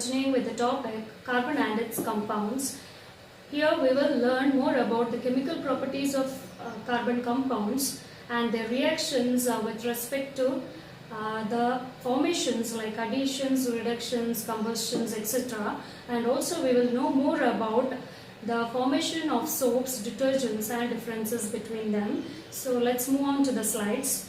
continuing with the topic carbon and its compounds. Here we will learn more about the chemical properties of carbon compounds and their reactions with respect to the formations like additions, reductions, combustions, etc. And also we will know more about the formation of soaps, detergents and differences between them. So let's move on to the slides.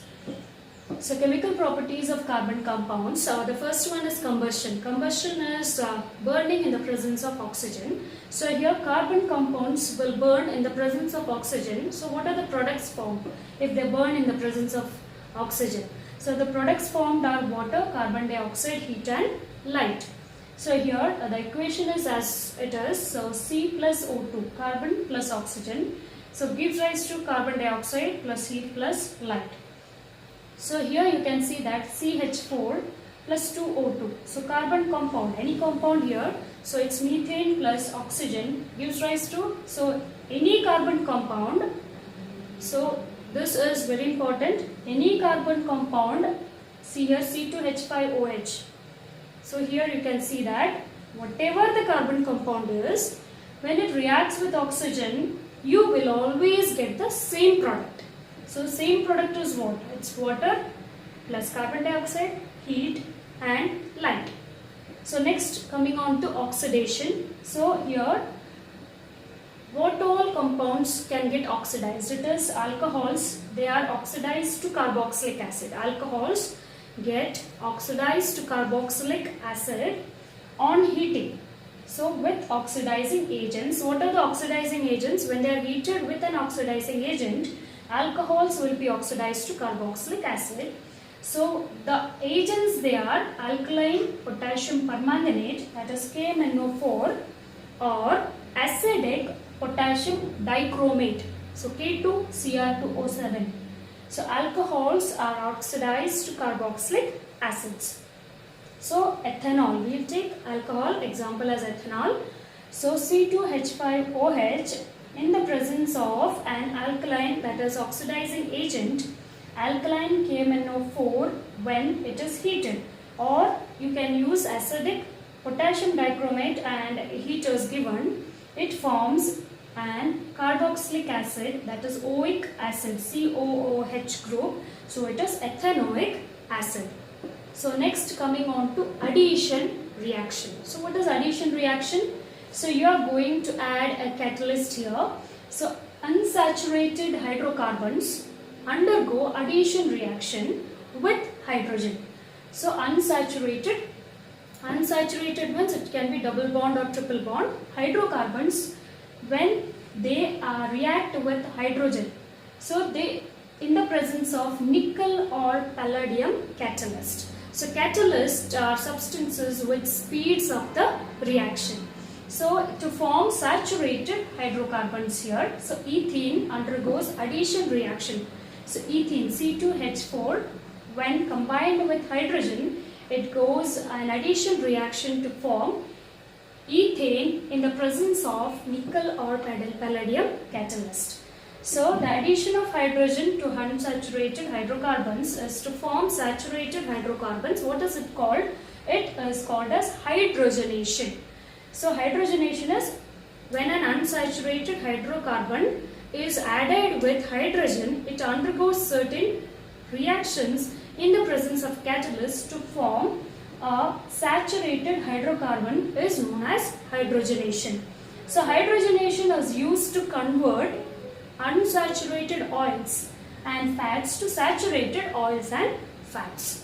So chemical properties of carbon compounds. The first one is combustion. Combustion is burning in the presence of oxygen. So here carbon compounds will burn in the presence of oxygen. So what are the products formed if they burn in the presence of oxygen? So the products formed are water, carbon dioxide, heat and light. So here the equation is as it is. So C plus O2, carbon plus oxygen. So gives rise to carbon dioxide plus heat plus light. So here you can see that CH4 plus 2O2. So carbon compound, any compound here. So it's methane plus oxygen gives rise to, so any carbon compound. So this is very important. Any carbon compound, see here C2H5OH. So here you can see that whatever the carbon compound is, when it reacts with oxygen, you will always get the same product. So same product is what? It's water plus carbon dioxide, heat and light. So next coming on to oxidation. So here what all compounds can get oxidized? It is alcohols, they are oxidized to carboxylic acid. Alcohols get oxidized to carboxylic acid on heating. So with oxidizing agents, what are the oxidizing agents? When they are heated with an oxidizing agent, alcohols will be oxidized to carboxylic acid. So the agents they are alkaline potassium permanganate, that is KMnO4, or acidic potassium dichromate, so K2Cr2O7. So alcohols are oxidized to carboxylic acids. So ethanol, we will take alcohol example as ethanol. So C2H5OH in the presence of an alkaline, that is oxidizing agent, alkaline KMnO4 when it is heated, or you can use acidic potassium dichromate and heat is given, it forms an carboxylic acid, that is oic acid, COOH group. So it is ethanoic acid. So next coming on to addition reaction. So what is addition reaction? So you are going to add a catalyst here. So unsaturated hydrocarbons undergo addition reaction with hydrogen. So unsaturated means it can be double bond or triple bond. Hydrocarbons, when they react with hydrogen, so they in the presence of nickel or palladium catalyst. So catalysts are substances which speeds up the reaction. So to form saturated hydrocarbons here, so ethene undergoes addition reaction. So ethene C2H4 when combined with hydrogen, it goes an addition reaction to form ethane in the presence of nickel or palladium catalyst. So the addition of hydrogen to unsaturated hydrocarbons is to form saturated hydrocarbons. What is it called? It is called as hydrogenation. So hydrogenation is when an unsaturated hydrocarbon is added with hydrogen, it undergoes certain reactions in the presence of catalyst to form a saturated hydrocarbon is known as hydrogenation. So hydrogenation is used to convert unsaturated oils and fats to saturated oils and fats.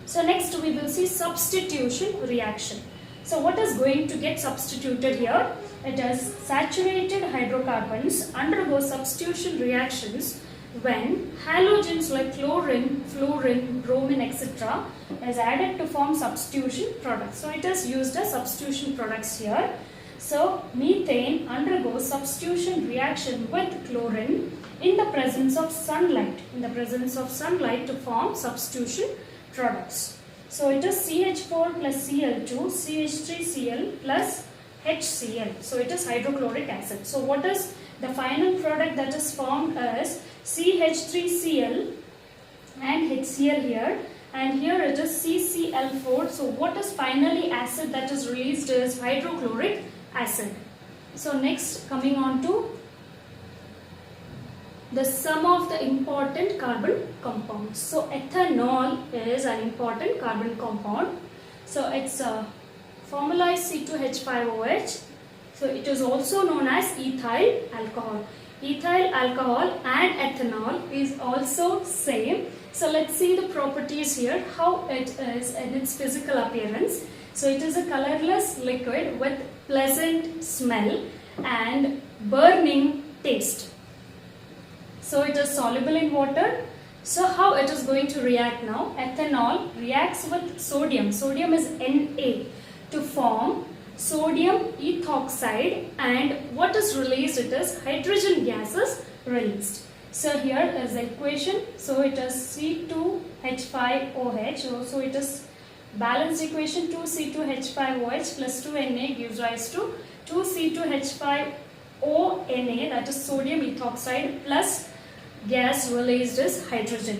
So next we will see substitution reaction. So what is going to get substituted here? It is saturated hydrocarbons undergo substitution reactions when halogens like chlorine, fluorine, bromine, etc. is added to form substitution products. So it is used as substitution products here. So methane undergoes substitution reaction with chlorine in the presence of sunlight, to form substitution products. So it is CH4 plus Cl2, CH3Cl plus HCl. So it is hydrochloric acid. So what is the final product that is formed as CH3Cl and HCl here. and here it is CCl4. So what is finally acid that is released is hydrochloric acid. So next, coming on to the sum of the important carbon compounds. So ethanol is an important carbon compound. So its formula is C2H5OH. So it is also known as ethyl alcohol. Ethyl alcohol and ethanol is also same. So let's see the properties here, how it is in its physical appearance. So it is a colorless liquid with pleasant smell and burning taste. So it is soluble in water. So how it is going to react now? Ethanol reacts with sodium. Sodium is Na to form sodium ethoxide, and what is released? It is hydrogen gas is released. So here is the equation. So it is C2H5OH. So it is balanced equation. 2C2H5OH plus 2Na gives rise to 2C2H5ONa, that is sodium ethoxide, plus gas released is hydrogen.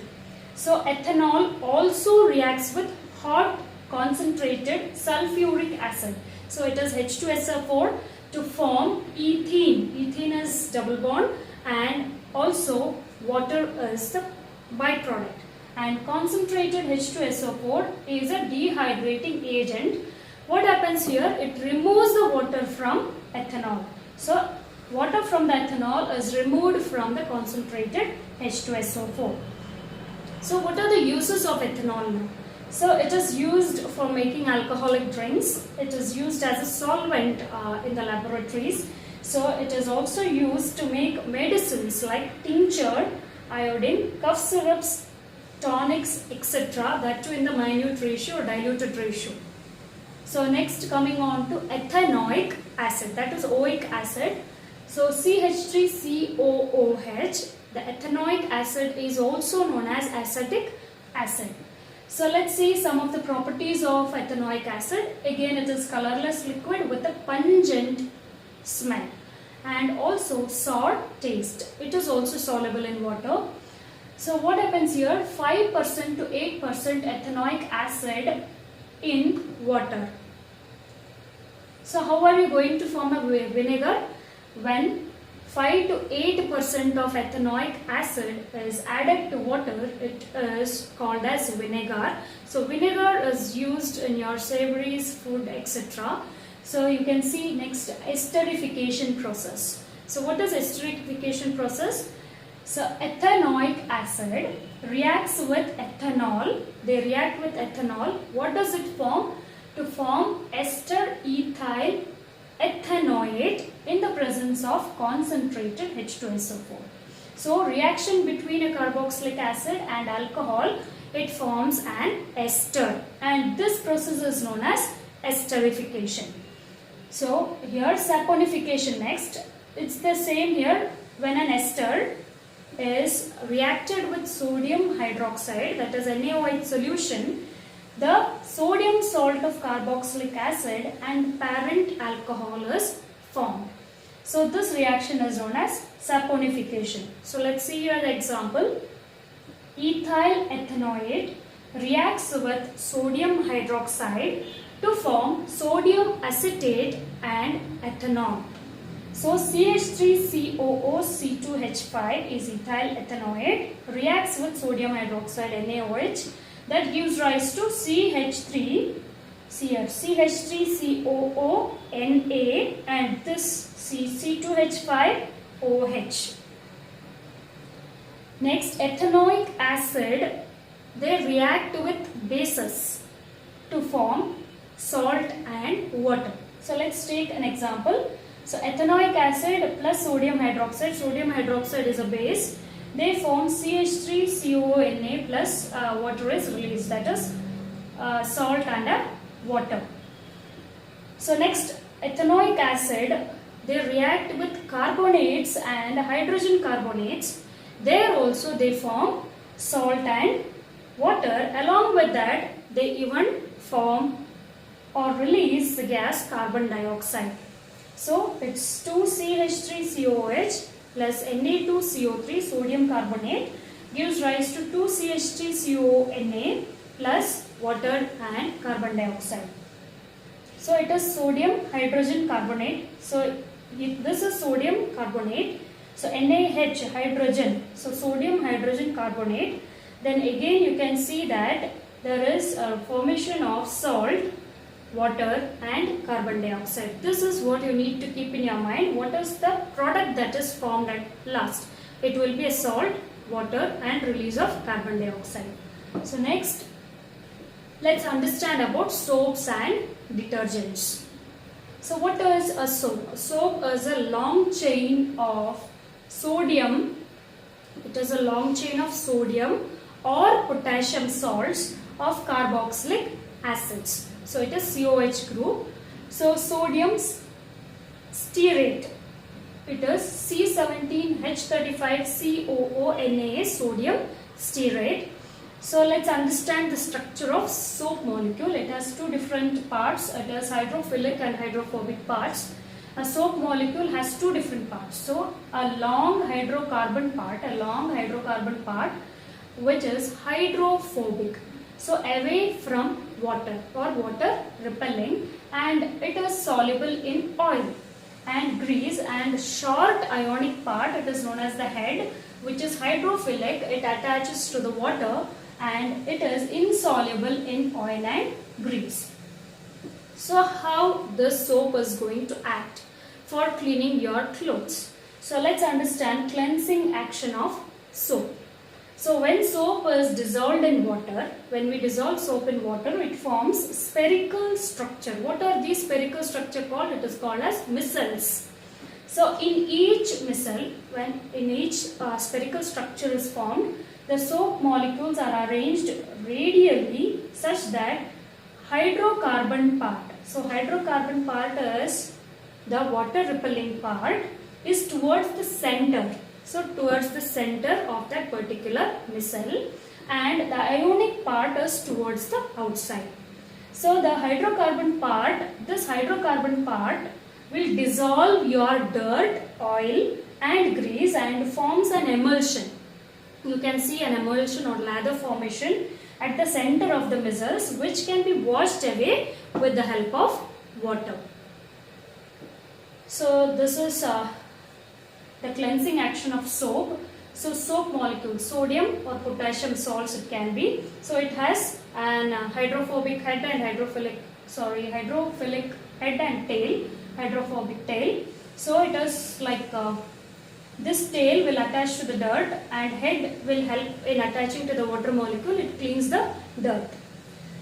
So ethanol also reacts with hot concentrated sulfuric acid. So it is H2SO4 to form ethene. Ethene is double bond, and also water is the byproduct. And concentrated H2SO4 is a dehydrating agent. What happens here? It removes the water from ethanol. So water from the ethanol is removed from the concentrated H2SO4. So what are the uses of ethanol now? So it is used for making alcoholic drinks. It is used as a solvent in the laboratories. So it is also used to make medicines like tincture, iodine, cough syrups, tonics, etc. That too in the minute ratio or diluted ratio. So next, coming on to ethanoic acid, that is oic acid. So CH3COOH, the ethanoic acid is also known as acetic acid. So let's see some of the properties of ethanoic acid. Again, it is colorless liquid with a pungent smell and also sour taste. It is also soluble in water. So what happens here? 5% to 8% ethanoic acid in water. So how are you going to form a vinegar? When 5 to 8% of ethanoic acid is added to water, it is called as vinegar. So vinegar is used in your savories, food, etc. So you can see next, esterification process. So what is esterification process? So ethanoic acid reacts with ethanol. They react with ethanol. What does it form? To form ester ethyl ethanoate in the presence of concentrated H2SO4. So reaction between a carboxylic acid and alcohol, it forms an ester, and this process is known as esterification. So here saponification next. It's the same here. When an ester is reacted with sodium hydroxide, that is NaOH solution, the sodium salt of carboxylic acid and parent alcohol is formed. So this reaction is known as saponification. So let's see here the example. Ethyl ethanoate reacts with sodium hydroxide to form sodium acetate and ethanol. So CH3COOC2H5 is ethyl ethanoate, reacts with sodium hydroxide NaOH, that gives rise to CH3, here CH3COONa, and this C2H5OH. Next, ethanoic acid, they react with bases to form salt and water. So let's take an example. So ethanoic acid plus sodium hydroxide is a base. They form CH3COONa plus water is released, that is salt and water. So next, ethanoic acid, they react with carbonates and hydrogen carbonates. There also they form salt and water. Along with that, they even form or release the gas carbon dioxide. So it's 2CH3COOH plus Na2CO3 sodium carbonate gives rise to 2CH3CONa plus water and carbon dioxide. So it is sodium hydrogen carbonate. So this is sodium carbonate. So NaH hydrogen. So sodium hydrogen carbonate. Then again you can see that there is a formation of salt, water and carbon dioxide. This is what you need to keep in your mind. What is the product that is formed at last? It will be a salt, water and release of carbon dioxide. So next, let's understand about soaps and detergents. So what is a soap? A soap is a long chain of sodium. It is a long chain of sodium or potassium salts of carboxylic acids. So it is COH group. So sodium stearate. It is C17H35COONA, sodium stearate. So let's understand the structure of soap molecule. It has two different parts. It has hydrophilic and hydrophobic parts. A soap molecule has two different parts. So a long hydrocarbon part which is hydrophobic. So away from water or water repelling, and it is soluble in oil and grease, and short ionic part, it is known as the head, which is hydrophilic. It attaches to the water and it is insoluble in oil and grease. So how this soap is going to act for cleaning your clothes? So let's understand cleansing action of soap. So when soap is dissolved in water, when we dissolve soap in water, it forms spherical structure. What are these spherical structure called? It is called as micelles. So in each micelle, when in each spherical structure is formed, the soap molecules are arranged radially such that hydrocarbon part, so hydrocarbon part is the water repelling part, is towards the center. So towards the center of that particular micelle, and the ionic part is towards the outside. So the hydrocarbon part, this hydrocarbon part will dissolve your dirt, oil and grease and forms an emulsion. You can see an emulsion or lather formation at the center of the micelles, which can be washed away with the help of water. So this is the cleansing action of soap. So soap molecules, sodium or potassium salts it can be. So it has an hydrophobic head and hydrophilic head and tail, hydrophobic tail. So it is like this tail will attach to the dirt and head will help in attaching to the water molecule. It cleans the dirt.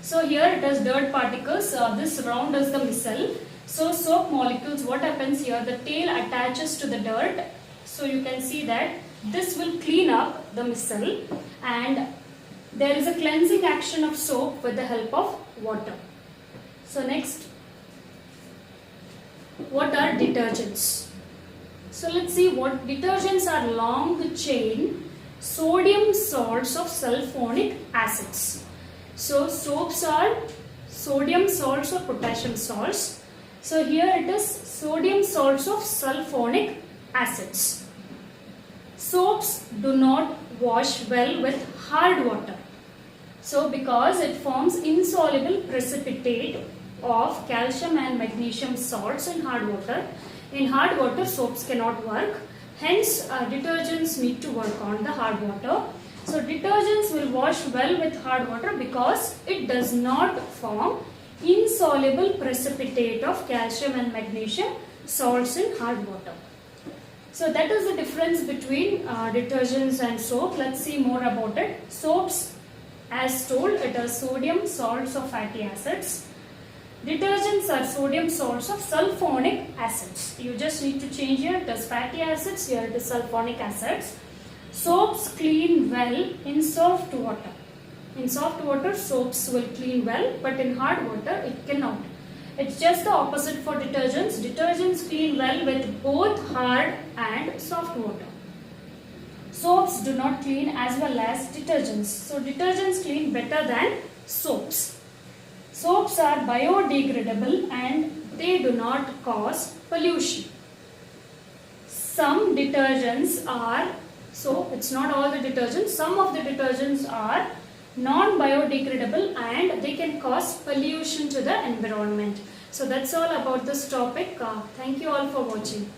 So here it has dirt particles. This round is the micelle. So soap molecules, what happens here? The tail attaches to the dirt. So you can see that this will clean up the micelle, and there is a cleansing action of soap with the help of water. So next, what are detergents? So let's see what detergents are. Long chain sodium salts of sulfonic acids. So soaps are sodium salts or potassium salts. So here it is sodium salts of sulfonic acids. Soaps do not wash well with hard water. So because it forms insoluble precipitate of calcium and magnesium salts in hard water. In hard water, soaps cannot work. Hence, detergents need to work on the hard water. So detergents will wash well with hard water because it does not form insoluble precipitate of calcium and magnesium salts in hard water. So that is the difference between detergents and soap. Let's see more about it. Soaps, as told, it is sodium salts of fatty acids. Detergents are sodium salts of sulfonic acids. You just need to change here. It is fatty acids, here it is sulfonic acids. Soaps clean well in soft water. In soft water, soaps will clean well, but in hard water, it cannot. It's just the opposite for detergents. Detergents clean well with both hard and soft water. Soaps do not clean as well as detergents. So detergents clean better than soaps. Soaps are biodegradable and they do not cause pollution. Some detergents are, so it's not all the detergents, some of the detergents are non-biodegradable, and they can cause pollution to the environment. So that's all about this topic. Thank you all for watching.